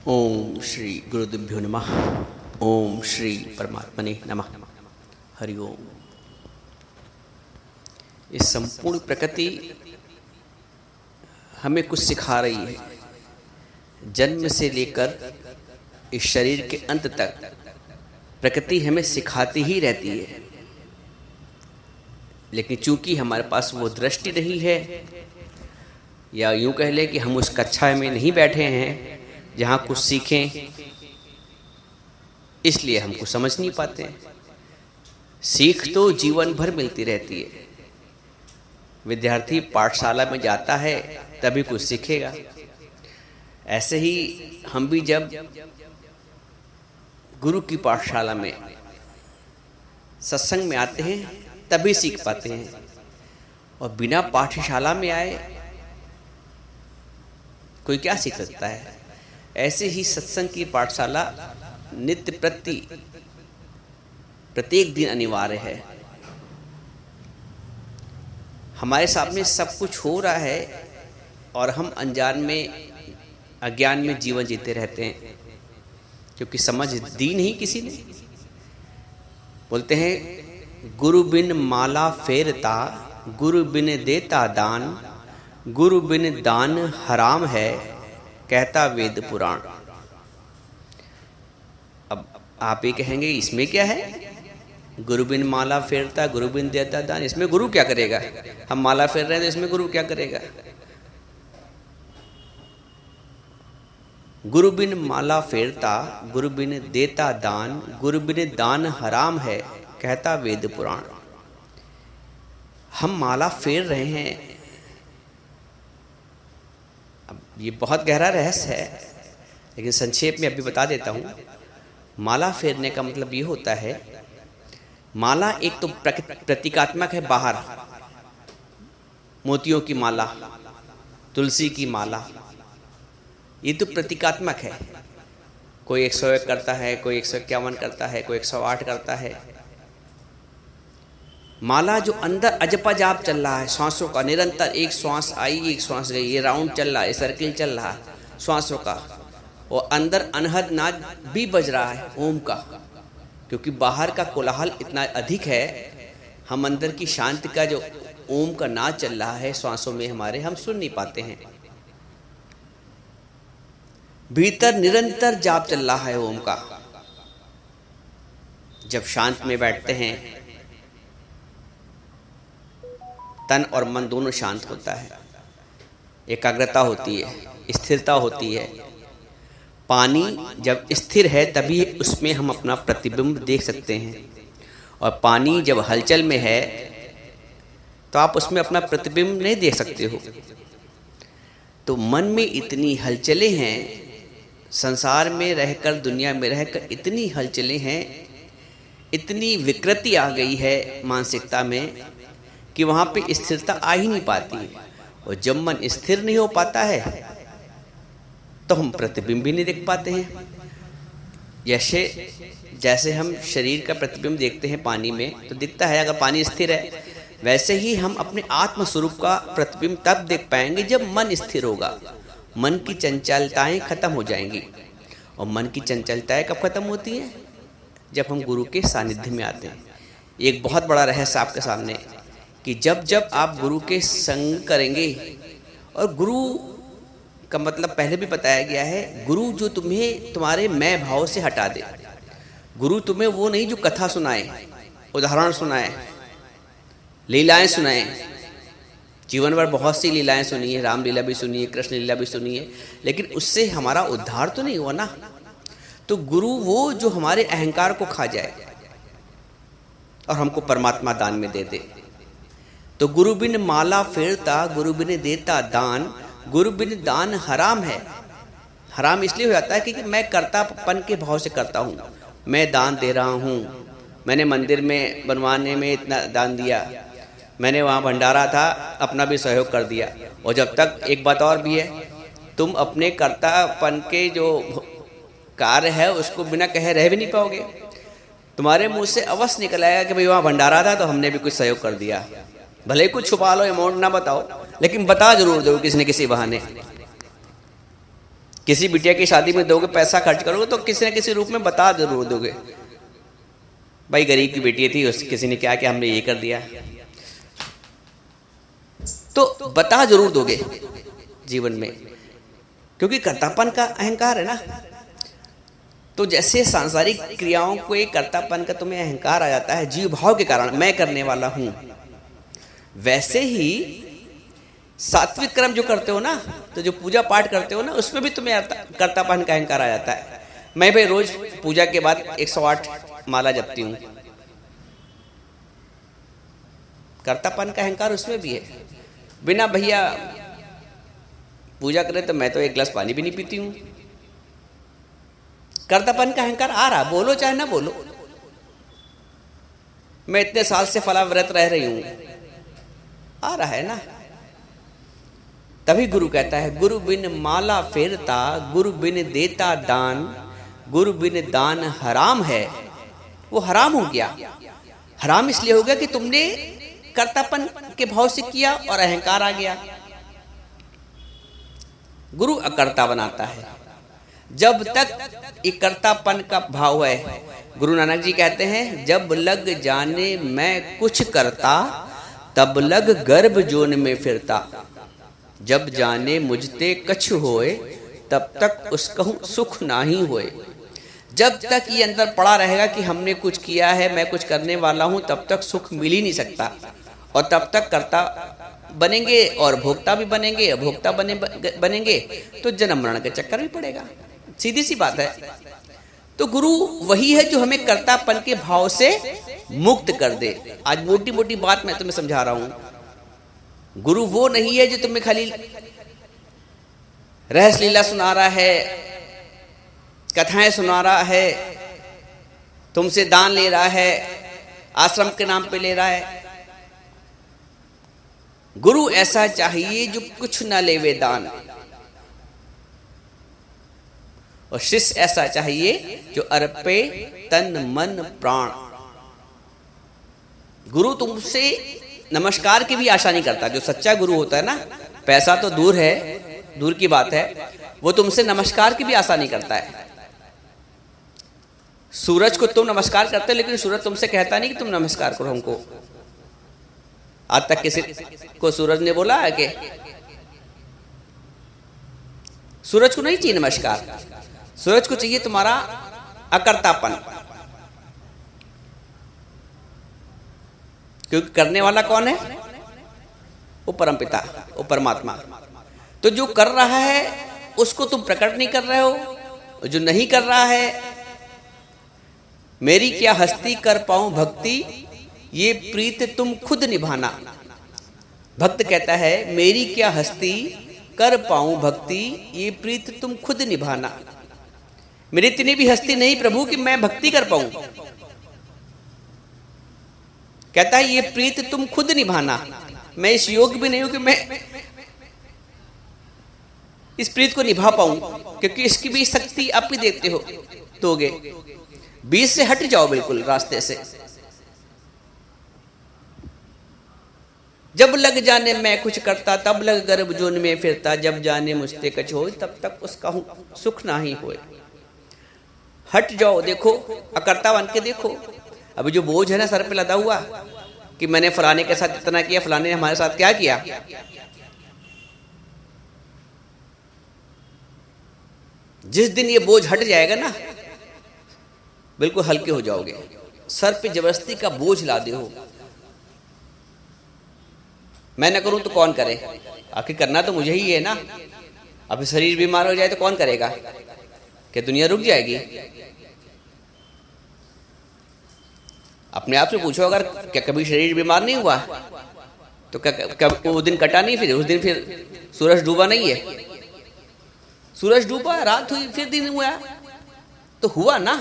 ओम श्री गुरुदेव्यो नमः। ओम श्री परमात्मने नमः। हरि ओम। इस संपूर्ण प्रकृति हमें कुछ सिखा रही है। जन्म से लेकर इस शरीर के अंत तक प्रकृति हमें सिखाती ही रहती है, लेकिन चूंकि हमारे पास वो दृष्टि नहीं है, या यूं कह लें कि हम उस कक्षा में नहीं बैठे हैं जहाँ कुछ सीखें, इसलिए हम कुछ समझ नहीं पाते। सीख तो जीवन भर मिलती रहती है। विद्यार्थी पाठशाला में जाता है तभी कुछ सीखेगा। ऐसे ही हम भी जब गुरु की पाठशाला में सत्संग में आते हैं तभी सीख पाते हैं, और बिना पाठशाला में आए कोई क्या सीख सकता है। ऐसे ही सत्संग की पाठशाला नित्य प्रत्येक दिन अनिवार्य है। हमारे सामने सब कुछ हो रहा है और हम अनजान में, अज्ञान में जीवन जीते रहते हैं, क्योंकि समझ दी नहीं किसी ने। बोलते हैं गुरु बिन माला फेरता, गुरु बिन देता दान, गुरु बिन दान हराम है, कहता वेद पुराण। अब आप ही कहेंगे इसमें क्या है? गुरु बिन माला फेरता, गुरु बिन देता दान, इसमें गुरु क्या करेगा? हम माला फेर रहे हैं तो इसमें गुरु क्या करेगा? गुरु बिन माला फेरता, गुरु बिन देता दान, गुरु बिन दान हराम है, कहता वेद पुराण। हम माला फेर रहे हैं। अब ये बहुत गहरा रहस्य है, लेकिन संक्षेप में अभी बता देता हूँ। माला फेरने का मतलब ये होता है, माला एक तो प्रतीकात्मक है। बाहर मोतियों की माला, तुलसी की माला, ये तो प्रतीकात्मक है। कोई 101 करता है, कोई 151 करता है, कोई 108 करता है। माला जो अंदर अजपा जाप चल रहा है, श्वासों का निरंतर, एक श्वास आई एक श्वास गई, ये राउंड चल रहा है, सर्किल चल रहा है श्वासों का, और अंदर अनहद नाद भी बज रहा है ओम का। क्योंकि बाहर का कोलाहल इतना अधिक है, हम अंदर की शांति का जो ओम का नाद चल रहा है श्वासों में हमारे, हम सुन नहीं पाते हैं। भीतर निरंतर जाप चल रहा है ओम का। जब शांत में बैठते हैं, तन और मन दोनों शांत होता है, एकाग्रता होती है, स्थिरता होती है। पानी जब स्थिर है तभी उसमें हम अपना प्रतिबिंब देख सकते हैं, और पानी जब हलचल में है तो आप उसमें अपना प्रतिबिंब नहीं देख सकते हो। तो मन में इतनी हलचलें हैं, संसार में रहकर, दुनिया में रहकर इतनी हलचलें हैं, इतनी विकृति आ गई है मानसिकता में कि वहाँ पे स्थिरता आ ही नहीं पाती है। और जब मन स्थिर नहीं हो पाता है तो हम प्रतिबिंब भी नहीं देख पाते हैं। जैसे हम शरीर का प्रतिबिंब देखते हैं पानी में तो दिखता है अगर पानी स्थिर है, वैसे ही हम अपने आत्म स्वरूप का प्रतिबिंब तब देख पाएंगे जब मन स्थिर होगा। मन की चंचलताएं खत्म हो जाएंगी। और मन की चंचलताएं कब खत्म होती हैं? जब हम गुरु के सानिध्य में आते हैं। एक बहुत बड़ा रहस्य आपके सामने, कि जब जब आप गुरु के संग करेंगे, और गुरु का मतलब पहले भी बताया गया है, गुरु जो तुम्हें तुम्हारे मैं भाव से हटा दे। गुरु तुम्हें वो नहीं जो कथा सुनाए, उदाहरण सुनाए, लीलाएं सुनाए। जीवन भर बहुत सी लीलाएं सुनी है, रामलीला भी सुनी है, कृष्ण लीला भी सुनी है, लेकिन उससे हमारा उद्धार तो नहीं हुआ ना। तो गुरु वो जो हमारे अहंकार को खा जाए और हमको परमात्मा दान में दे दे। तो गुरु बिन माला फेरता, गुरु बिन देता दान, गुरु बिन दान हराम है। हराम इसलिए हो जाता है क्योंकि मैं कर्तापन के भाव से करता हूँ। मैं दान दे रहा हूँ, मैंने मंदिर में बनवाने में इतना दान दिया, मैंने वहाँ भंडारा था, अपना भी सहयोग कर दिया। और जब तक एक बात और भी है, तुम अपने कर्तापन के जो कार्य है उसको बिना कहे रह भी नहीं पाओगे। तुम्हारे मुंह से अवश्य निकल आएगा कि भाई वहाँ भंडारा था तो हमने भी कुछ सहयोग कर दिया। भले ही कुछ छुपा लो, अमाउंट ना बताओ, लेकिन बता जरूर दो किसी न किसी बहाने। किसी बिटिया की शादी में दोगे, पैसा खर्च करोगे तो किसी न किसी रूप में बता जरूर दोगे, भाई गरीब की बेटी थी, उस किसी ने क्या कि हमने ये कर दिया, तो बता जरूर दोगे जीवन में, क्योंकि कर्तापन का अहंकार है ना। तो जैसे सांसारिक क्रियाओं को एक कर्तापन का तुम्हें अहंकार आ जाता है जीव भाव के कारण, मैं करने वाला हूं, वैसे ही सात्विक कर्म जो करते हो ना, तो जो पूजा पाठ करते हो ना, उसमें भी तुम्हें कर्तापन का अहंकार आ जाता है। मैं भाई रोज पूजा के बाद 108 माला जपती हूं, कर्तापन का अहंकार उसमें भी है। बिना भैया पूजा करे तो मैं तो एक गिलास पानी भी नहीं पीती हूं, कर्तापन का अहंकार आ रहा, बोलो चाहे ना बोलो। मैं इतने साल से फला व्रत रह रही हूं, आ रहा है ना। तभी गुरु कहता है, गुरु बिन माला फेरता, गुरु बिन देता दान, गुरु बिन दान हराम है। वो हराम हो गया, हराम इसलिए हो गया कि तुमने कर्तापन के भाव से किया और अहंकार आ गया। गुरु अकर्ता बनाता है, जब तक एक कर्तापन का भाव है। गुरु नानक जी कहते हैं, जब लग जाने मैं कुछ करता, तब लग गर्भ जोन में फिरता, जब जाने मुझते कछु होए, तब तक उसकहु सुख नाही होए। जब तक ये अंदर पड़ा रहेगा कि हमने कुछ किया है, मैं कुछ करने वाला हूं, तब तक सुख मिल ही नहीं सकता, और तब तक कर्ता बनेंगे और भोक्ता भी बनेंगे, भोक्ता बनेंगे तो जन्म मरण के चक्कर में पड़ेगा। सीधी सी बात है। तो गुरु वही है जो हमें कर्तापन के भाव से मुक्त कर दे। आज मोटी मोटी बात मैं तुम्हें समझा रहा हूं। गुरु वो नहीं है जो तुम्हें खाली रहस्य लीला सुना रहा है, कथाएं सुना रहा है, तुमसे दान ले रहा है, आश्रम के नाम पे ले रहा है। गुरु ऐसा चाहिए जो कुछ ना लेवे दान, और शिष्य ऐसा चाहिए जो अर्पे तन मन प्राण। गुरु तुमसे नमस्कार की भी आशा नहीं करता। जो सच्चा गुरु होता है ना, पैसा तो दूर है, दूर की बात है, वो तुमसे नमस्कार की भी आशा नहीं करता है। सूरज को तुम नमस्कार करते हो, लेकिन सूरज तुमसे कहता नहीं कि तुम नमस्कार करो हमको। आज तक किसी को सूरज ने बोला है कि सूरज को नहीं चाहिए नमस्कार, सूरज को चाहिए तुम्हारा अकर्तापन, क्योंकि करने वाला कौन है? वो परमपिता, वो परमात्मा। तो जो कर रहा है उसको तुम प्रकट नहीं कर रहे हो, जो नहीं कर रहा है, मेरी क्या हस्ती कर पाऊं भक्ति, ये प्रीत तुम खुद निभाना। भक्त कहता है, मेरी क्या हस्ती कर पाऊं भक्ति, ये प्रीत तुम खुद निभाना। मेरी इतनी भी हस्ती नहीं प्रभु कि मैं भक्ति कर पाऊं। कहता है, ये प्रीत तुम खुद निभाना। मैं इस योग्य भी नहीं हूं कि मैं इस प्रीत को निभा पाऊं, क्योंकि इसकी भी शक्ति आप ही देते हो, दोगे। बीच से हट जाओ बिल्कुल रास्ते से। जब लग जाने मैं कुछ करता, तब लग गर्भ जोन में फिरता, जब जाने मुझते कछ होए, तब तक उसका सुख ना ही होए। हट जाओ, देखो, अकर्ता बन के देखो। अभी जो बोझ है ना सर पे लदा हुआ कि मैंने फलाने के साथ इतना किया, फलाने ने हमारे साथ क्या किया, जिस दिन ये बोझ हट जाएगा ना, बिल्कुल हल्के हो जाओगे। सर पे जबरदस्ती का बोझ लादे हो। मैं न करूं तो कौन करे, आखिर करना तो मुझे ही है ना। अब शरीर बीमार हो जाए तो कौन करेगा? क्या दुनिया रुक जाएगी? अपने आप से पूछो, अगर क्या कभी शरीर बीमार नहीं हुआ तो क्या वो दिन कटा नहीं? फिर उस दिन फिर सूरज डूबा नहीं है? सूरज डूबा, रात हुई, फिर दिन हुआ, तो हुआ ना।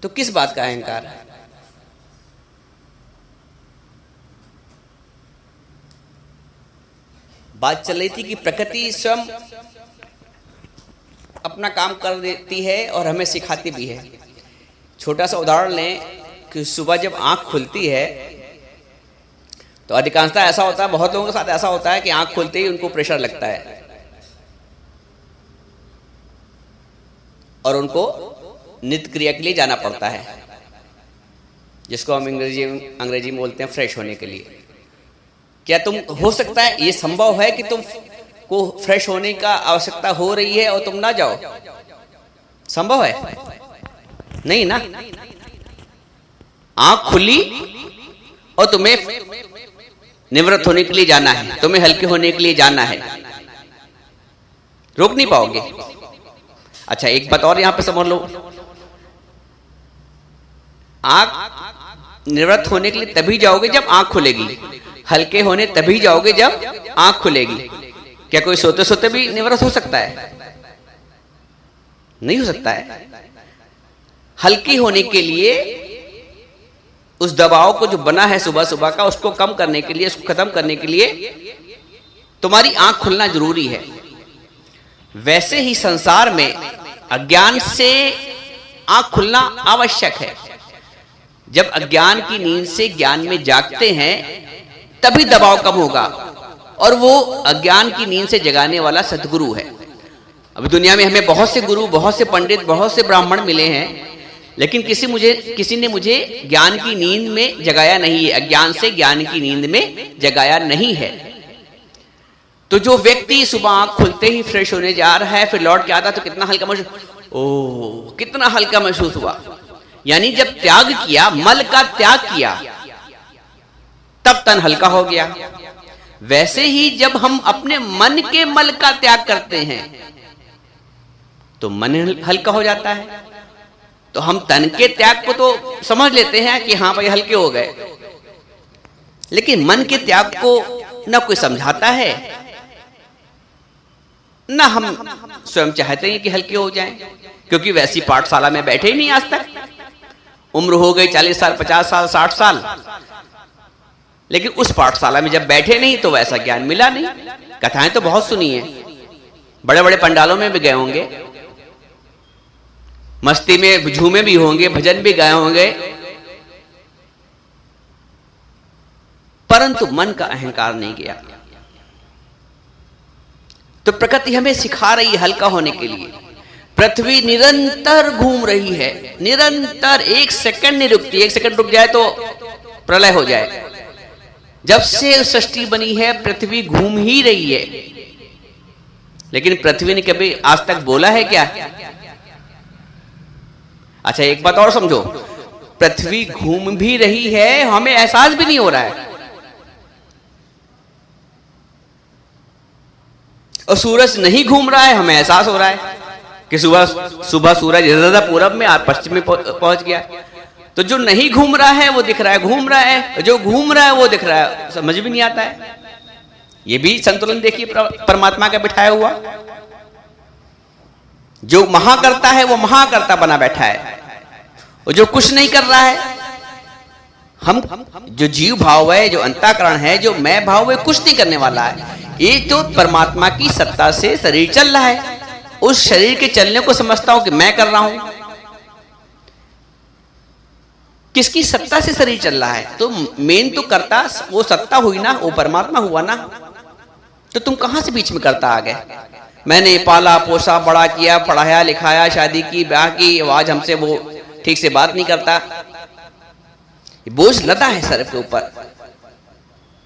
तो किस बात का अहंकार है? बात चल रही थी कि प्रकृति स्वयं अपना काम कर देती है और हमें सिखाती भी है। छोटा सा उदाहरण लें कि सुबह जब आंख खुलती है तो अधिकांशतः ऐसा होता है, बहुत लोगों के साथ ऐसा होता है कि आंख खुलते ही उनको प्रेशर लगता है। और उनको नित्य क्रिया के लिए जाना पड़ता है, जिसको हम अंग्रेजी में बोलते हैं फ्रेश होने के लिए। क्या तुम हो सकता है ये संभव है कि तुम को फ्रेश होने का आवश्यकता हो रही है और तुम ना जाओ? संभव है? नहीं ना। आंख खुली और तुम्हें निवृत्त होने के लिए जाना है, तुम्हें हल्के होने के लिए जाना है, रोक नहीं पाओगे। अच्छा, एक बात और यहां पे समझ लो, आंख निवृत्त होने के लिए तभी जाओगे जब आंख खुलेगी, हल्के होने तभी जाओगे जब आंख खुलेगी। क्या कोई सोते सोते भी निवृत्त हो सकता है? नहीं हो सकता है। हल्की होने के लिए उस दबाव को जो बना है सुबह सुबह का, उसको कम करने के लिए, उसको खत्म करने के लिए तुम्हारी आंख खुलना जरूरी है। वैसे ही संसार में अज्ञान से आंख खुलना आवश्यक है। जब अज्ञान की नींद से ज्ञान में जागते हैं तभी दबाव कम होगा, और वो अज्ञान की नींद से जगाने वाला सतगुरु है। अब दुनिया में हमें बहुत से गुरु, बहुत से पंडित, बहुत से ब्राह्मण मिले हैं, लेकिन किसी ने मुझे ज्ञान की नींद में जगाया नहीं है, अज्ञान से ज्ञान की नींद में जगाया नहीं है। तो जो व्यक्ति सुबह आंख खुलते ही फ्रेश होने जा रहा है, फिर लौट के आता तो कितना हल्का महसूस, ओह कितना हल्का महसूस हुआ। यानी जब त्याग किया, मल का त्याग किया, तब तन हल्का हो गया। वैसे ही जब हम अपने मन के मल का त्याग करते हैं तो मन हल्का हो जाता है। तो हम तन के त्याग को तो समझ लेते हैं कि हाँ भाई हल्के हो गए, लेकिन मन के त्याग को न कोई समझाता है, न हम स्वयं चाहते हैं कि हल्के हो जाएं, क्योंकि वैसी पाठशाला में बैठे ही नहीं आज तक। उम्र हो गई 40 साल, 50 साल, 60 साल, लेकिन उस पाठशाला में जब बैठे नहीं तो वैसा ज्ञान मिला नहीं। कथाएं तो बहुत सुनी है, बड़े बड़े पंडालों में भी गए होंगे, मस्ती में झूमे भी होंगे, भजन भी गाए होंगे, परंतु मन का अहंकार नहीं गया। तो प्रकृति हमें सिखा रही है हल्का होने के लिए। पृथ्वी निरंतर घूम रही है, निरंतर, एक सेकंड नहीं रुकती। एक सेकंड रुक जाए तो प्रलय हो जाए। जब से सृष्टि बनी है पृथ्वी घूम ही रही है, लेकिन पृथ्वी ने कभी आज तक बोला है क्या? अच्छा, एक बात और समझो, पृथ्वी घूम भी रही है, हमें एहसास भी नहीं हो रहा है। और सूरज नहीं घूम रहा है, हमें एहसास हो रहा है कि सुबह सूरज ज्यादा पूरब में और पश्चिम में पहुंच गया। तो जो नहीं घूम रहा है वो दिख रहा है, घूम रहा है, जो घूम रहा है वो दिख रहा है, समझ भी नहीं आता है। ये भी संतुलन देखिए परमात्मा का बिठाया हुआ। जो महाकर्ता है वो महाकर्ता बना बैठा है, और जो कुछ नहीं कर रहा है, हम जो जीव भाव है, जो अंतःकरण है, जो मैं भाव है, कुछ नहीं करने वाला है। ये तो परमात्मा की सत्ता से शरीर चल रहा है, उस शरीर के चलने को समझता हूं कि मैं कर रहा हूं। किसकी सत्ता से शरीर चल रहा है? तो मेन तो करता वो सत्ता हुई ना, वो परमात्मा हुआ ना। तो तुम कहां से बीच में करता आ गए? मैंने पाला पोसा, बड़ा किया, पढ़ाया लिखाया, शादी की, ब्याह की, आज हमसे वो ठीक से बात नहीं करता। बोझ लदा है सर के ऊपर।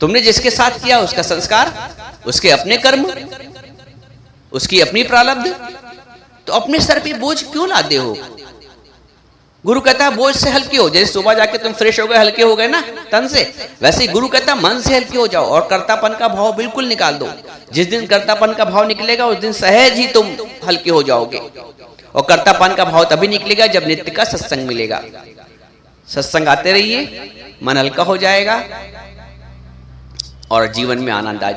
तुमने जिसके साथ किया उसका संस्कार, उसके अपने कर्म, उसकी अपनी प्रारब्ध, तो अपने सर पे बोझ क्यों लादे हो? गुरु कहता है बोझ से हल्के हो। जैसे सुबह जाके तुम फ्रेश हो गए, हल्के हो गए ना तन से, वैसे ही गुरु कहता है मन से हल्के हो जाओ और कर्तापन का भाव बिल्कुल निकाल दो। जिस दिन कर्तापन का भाव निकलेगा उस दिन सहज ही तुम हल्के हो जाओगे। और कर्तापन का भाव तभी निकलेगा जब नित्य का सत्संग मिलेगा। सत्संग आते रहिए, मन हल्का हो जाएगा और जीवन में आनंद आ